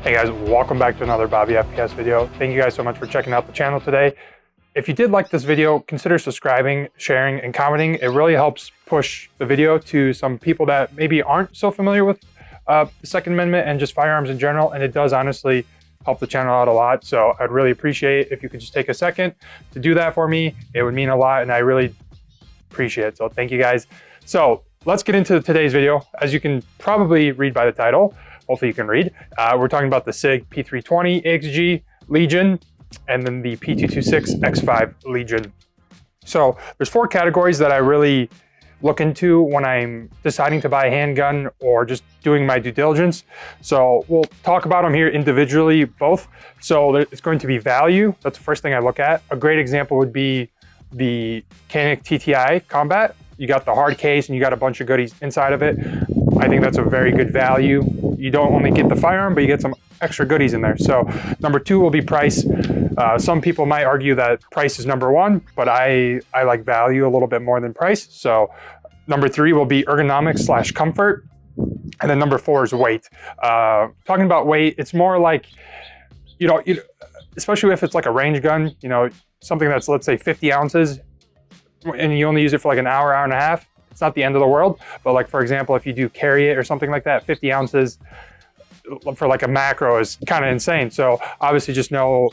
Hey guys, welcome back to another Bobby FPS video. Thank you guys so much for checking out the channel today. If you did like this video, consider subscribing, sharing, and commenting. It really helps push the video to some people that maybe aren't so familiar with the Second Amendment and just firearms in general, and it does honestly help the channel out a lot. So I'd really appreciate if you could just take a second to do that for me. It would mean a lot, and I really appreciate it. So thank you guys. So let's get into today's video. As you can probably read by the title, hopefully you can read, we're talking about the SIG P320 AXG Legion and then the P226 X5 Legion. So there's 4 categories that I really look into when I'm deciding to buy a handgun or just doing my due diligence. So we'll talk about them here individually, both. So it's going to be value. That's the first thing I look at. A great example would be the Canik TTI Combat. You got the hard case and you got a bunch of goodies inside of it. I think that's a very good value. You don't only get the firearm, but you get some extra goodies in there. So number 2 will be price. Some people might argue that price is number 1, but I like value a little bit more than price. So number 3 will be ergonomics / comfort. And then number 4 is weight. Talking about weight, it's more like, especially if it's like a range gun, something that's, let's say 50 ounces and you only use it for like an hour, hour and a half. It's not the end of the world, but like, for example, if you do carry it or something like that, 50 ounces for like a macro is kind of insane. So obviously just know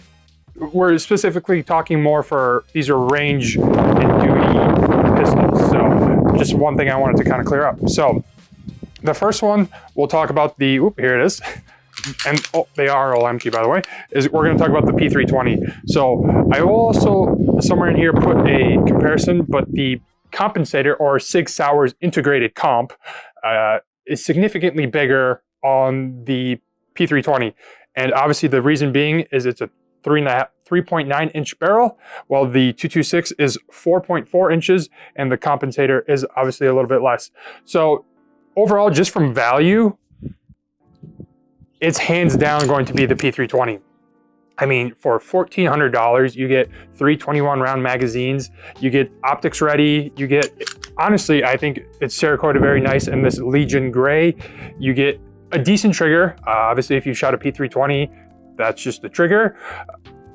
we're specifically talking more for, these are range and duty pistols. So just one thing I wanted to kind of clear up. So the first one, we'll talk about the, here it is. And they are all empty, by the way, is we're going to talk about the P320. So I will also somewhere in here put a comparison, but the compensator or SIG Sauer's integrated comp is significantly bigger on the P320. And obviously the reason being is it's a 3.9 inch barrel, while the 226 is 4.4 inches and the compensator is obviously a little bit less. So overall, just from value, it's hands down going to be the P320. I mean, for $1,400, you get 3 21 round magazines, you get optics ready, you get, honestly, I think it's Cerakoted very nice in this Legion gray. You get a decent trigger. Obviously, if you shot a P320, that's just the trigger.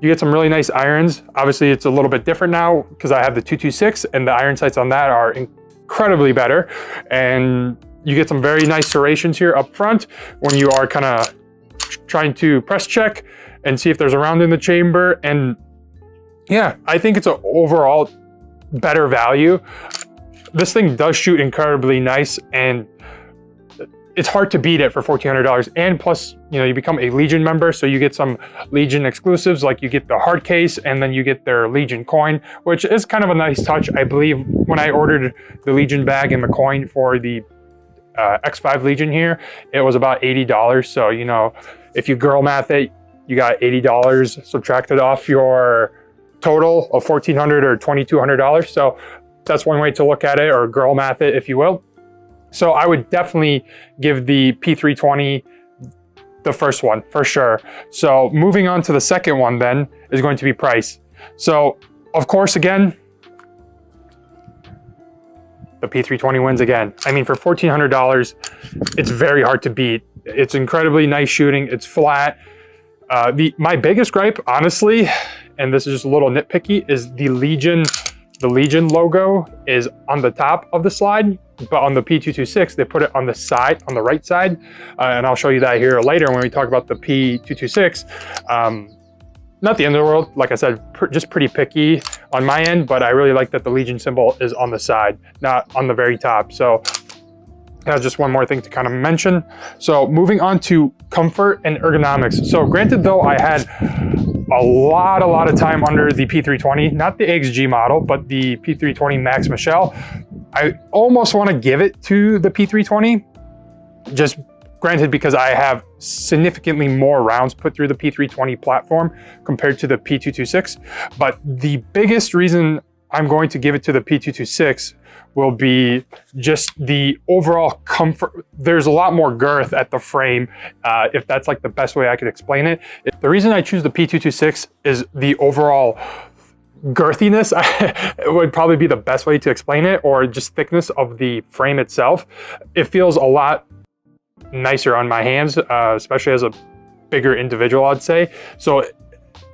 You get some really nice irons. Obviously, it's a little bit different now because I have the 226 and the iron sights on that are incredibly better. And you get some very nice serrations here up front when you are kind of trying to press check and see if there's a round in the chamber. And yeah, I think it's an overall better value. This thing does shoot incredibly nice and it's hard to beat it for $1,400. And plus, you become a Legion member, so you get some Legion exclusives, like you get the hard case and then you get their Legion coin, which is kind of a nice touch. I believe when I ordered the Legion bag and the coin for the X5 Legion here, it was about $80. So, if you girl math it, you got $80 subtracted off your total of $1,400 or $2,200. So that's one way to look at it, or girl math it, if you will. So I would definitely give the P320 the first one for sure. So moving on to the second one then is going to be price. So of course, again, the P320 wins again. I mean, for $1,400, it's very hard to beat. It's incredibly nice shooting. It's flat. My biggest gripe, honestly, and this is just a little nitpicky, is the Legion logo is on the top of the slide, but on the P226, they put it on the side, on the right side. And I'll show you that here later when we talk about the P226. Not the end of the world. Like I said, just pretty picky on my end, but I really like that the Legion symbol is on the side, not on the very top. So that's just one more thing to kind of mention. So moving on to comfort and ergonomics. So granted though, I had a lot of time under the P320, not the AXG model, but the P320 Max Michelle. I almost want to give it to the P320, just granted because I have significantly more rounds put through the P320 platform compared to the P226. But the biggest reason I'm going to give it to the P226 will be just the overall comfort. There's a lot more girth at the frame, if that's like the best way I could explain it. The reason I choose the P226 is the overall girthiness. It would probably be the best way to explain it, or just thickness of the frame itself. It feels a lot nicer on my hands, especially as a bigger individual, I'd say. So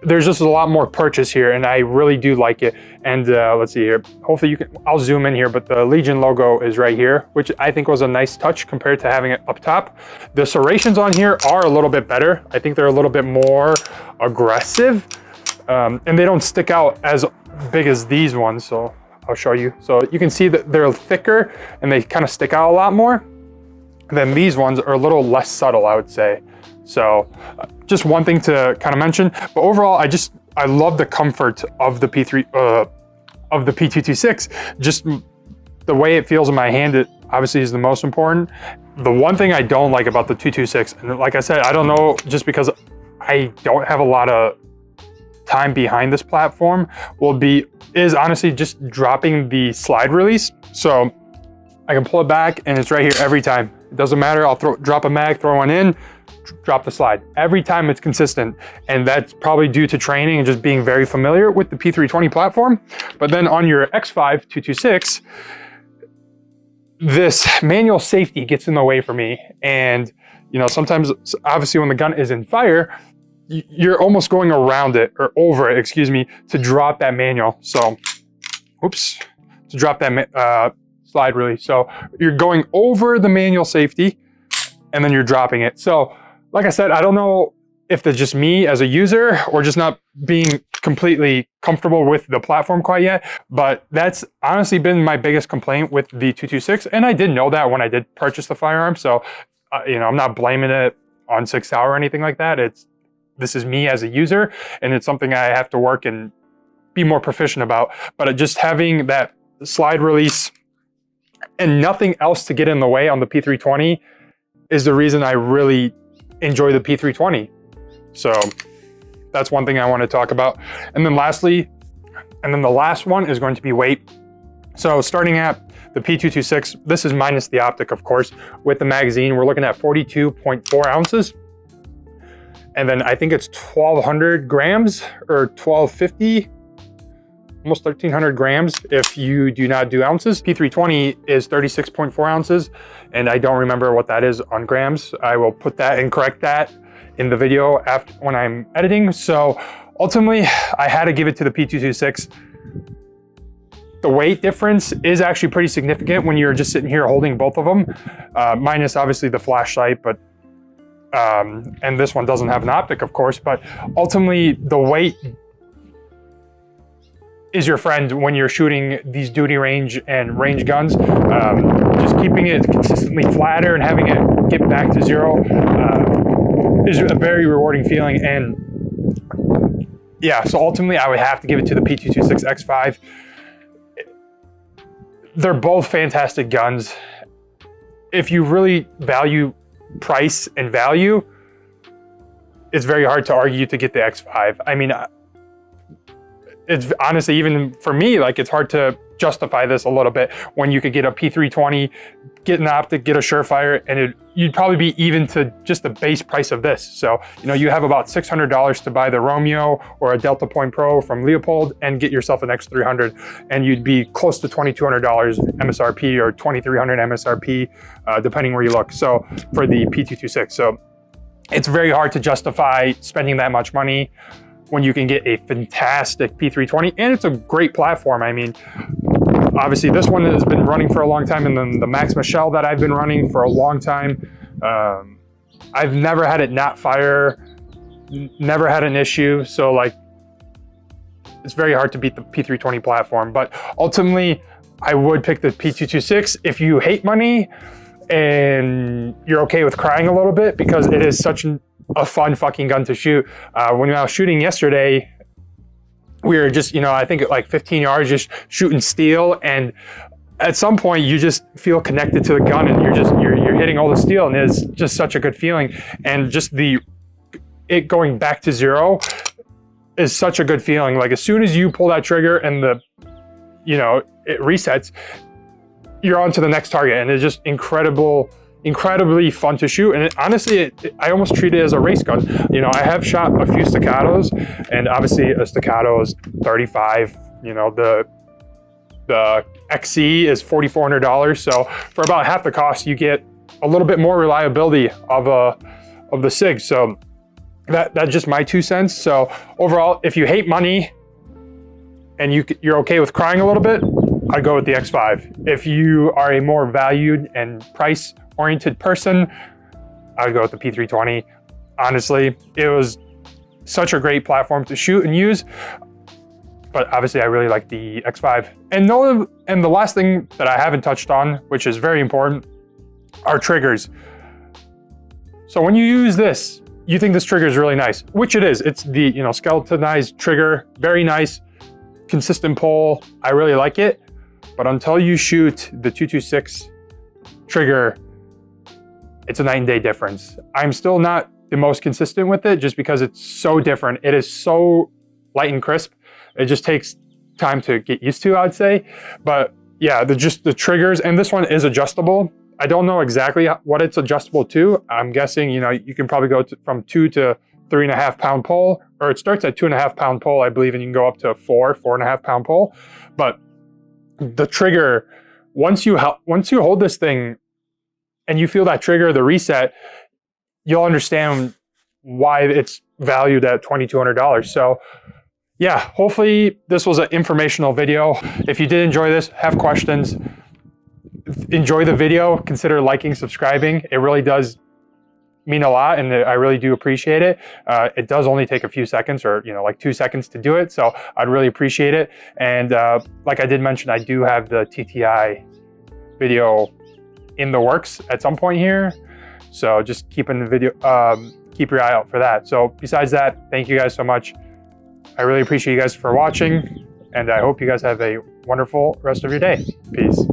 there's just a lot more purchase here, and I really do like it. And let's see here, hopefully you can, I'll zoom in here, but the Legion logo is right here, which I think was a nice touch compared to having it up top. The serrations on here are a little bit better. I think they're a little bit more aggressive, and they don't stick out as big as these ones. So I'll show you. So you can see that they're thicker and they kind of stick out a lot more. And then these ones are a little less subtle, I would say. So just one thing to kind of mention, but overall, I love the comfort of the of the P226. Just the way it feels in my hand, it obviously is the most important. The one thing I don't like about the 226, and like I said, I don't know, just because I don't have a lot of time behind this platform, is honestly just dropping the slide release. So I can pull it back and it's right here every time. It doesn't matter, I'll drop a mag, throw one in, drop the slide. Every time it's consistent. And that's probably due to training and just being very familiar with the P320 platform. But then on your X5 226, this manual safety gets in the way for me. And you know, sometimes, obviously when the gun is in fire, you're almost going around it, or over it, excuse me, to drop that manual. So, oops, to drop that slide release. So you're going over the manual safety and then you're dropping it. So like I said, I don't know if it's just me as a user or just not being completely comfortable with the platform quite yet, but that's honestly been my biggest complaint with the 226. And I did know that when I did purchase the firearm. So, you know, I'm not blaming it on Sig Sauer or anything like that. This is me as a user, and it's something I have to work and be more proficient about. But just having that slide release and nothing else to get in the way on the P320 is the reason I really enjoy the P320. So that's one thing I want to talk about. And then lastly, and then the last one is going to be weight. So starting at the P226, this is minus the optic, of course. With the magazine, we're looking at 42.4 ounces. And then I think it's 1,200 grams or 1,250, almost 1,300 grams if you do not do ounces. P320 is 36.4 ounces, and I don't remember what that is on grams. I will put that and correct that in the video when I'm editing. So ultimately, I had to give it to the P226. The weight difference is actually pretty significant when you're just sitting here holding both of them, minus obviously the flashlight, but and this one doesn't have an optic, of course, but ultimately the weight is your friend when you're shooting these duty range and range guns. Just keeping it consistently flatter and having it get back to zero is a very rewarding feeling. And yeah, so ultimately I would have to give it to the P226 X5. They're both fantastic guns. If you really value price and value, it's very hard to argue to get the X5. I mean, it's honestly, even for me, like it's hard to justify this a little bit when you could get a P320, get an optic, get a Surefire, and you'd probably be even to just the base price of this. So, you know, you have about $600 to buy the Romeo or a Delta Point Pro from Leopold and get yourself an X300, and you'd be close to $2,200 MSRP or $2,300 MSRP, depending where you look. So for the P226, so it's very hard to justify spending that much money when you can get a fantastic P320, and it's a great platform. I mean, obviously this one has been running for a long time, and then the Max Michel that I've been running for a long time, I've never had it not fire, never had an issue. So like, it's very hard to beat the P320 platform, but ultimately I would pick the P226 if you hate money and you're okay with crying a little bit, because it is such a fun fucking gun to shoot. When I was shooting yesterday, we were just, you know, I think at like 15 yards, just shooting steel. And at some point you just feel connected to the gun, and you're hitting all the steel, and it's just such a good feeling. And just it going back to zero is such a good feeling. Like as soon as you pull that trigger and it resets, you're on to the next target, and it's just incredibly fun to shoot. And honestly, I almost treat it as a race gun. You know, I have shot a few staccatos, and obviously a staccato is 35. You know, the XC is $4,400. So for about half the cost, you get a little bit more reliability of the SIG. So That's just my 2 cents. So overall, if you hate money and you're okay with crying a little bit, I'd go with the X5. If you are a more valued and price-oriented person, I'd go with the P320. Honestly, it was such a great platform to shoot and use, but obviously I really like the X5. And the last thing that I haven't touched on, which is very important, are triggers. So when you use this, you think this trigger is really nice, which it is. It's the skeletonized trigger, very nice, consistent pull. I really like it, but until you shoot the 226 trigger, it's a night and day difference. I'm still not the most consistent with it just because it's so different. It is so light and crisp. It just takes time to get used to, I'd say. But yeah, just the triggers, and this one is adjustable. I don't know exactly what it's adjustable to. I'm guessing, you can probably go from 2 to 3.5 pound pull, or it starts at 2.5 pound pull, I believe, and you can go up to 4.5 pound pull. But the trigger, once you hold this thing and you feel that trigger, the reset, you'll understand why it's valued at $2,200. So yeah, hopefully this was an informational video. If you did enjoy this, have questions, enjoy the video, consider liking, subscribing. It really does mean a lot, and I really do appreciate it. It does only take a few seconds, or like 2 seconds to do it, so I'd really appreciate it. And like I did mention, I do have the TTI video in the works at some point here, so just keep your eye out for that. So besides that, thank you guys so much. I really appreciate you guys for watching, and I hope you guys have a wonderful rest of your day. Peace.